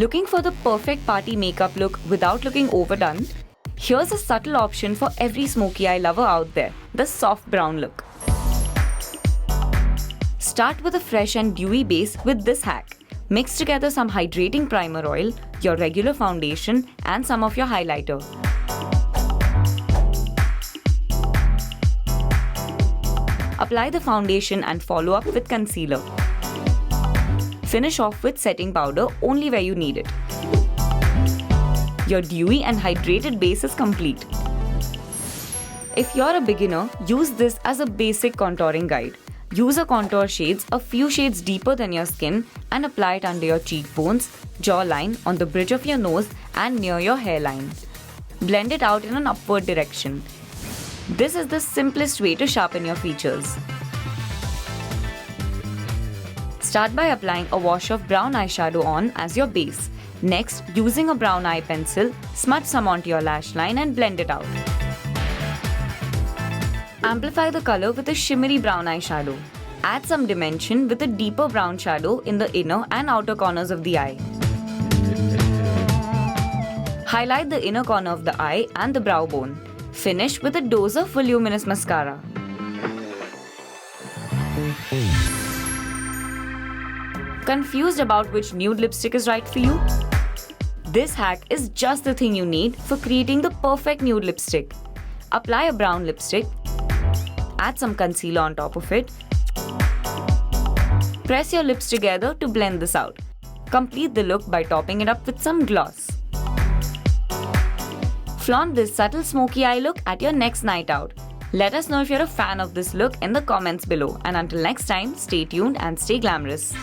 Looking for the perfect party makeup look without looking overdone? Here's a subtle option for every smoky eye lover out there, the soft brown look. Start with a fresh and dewy base with this hack. Mix together some hydrating primer oil, your regular foundation, and some of your highlighter. Apply the foundation and follow up with concealer. Finish off with setting powder only where you need it. Your dewy and hydrated base is complete. If you're a beginner, use this as a basic contouring guide. Use a contour shades a few shades deeper than your skin and apply it under your cheekbones, jawline, on the bridge of your nose and near your hairline. Blend it out in an upward direction. This is the simplest way to sharpen your features. Start by applying a wash of brown eyeshadow on as your base. Next, using a brown eye pencil, smudge some onto your lash line and blend it out. Amplify the color with a shimmery brown eyeshadow. Add some dimension with a deeper brown shadow in the inner and outer corners of the eye. Highlight the inner corner of the eye and the brow bone. Finish with a dose of voluminous mascara. Confused about which nude lipstick is right for you? This hack is just the thing you need for creating the perfect nude lipstick. Apply a brown lipstick. Add some concealer on top of it. Press your lips together to blend this out. Complete the look by topping it up with some gloss. Flaunt this subtle smoky eye look at your next night out. Let us know if you're a fan of this look in the comments below. And until next time, stay tuned and stay glamorous.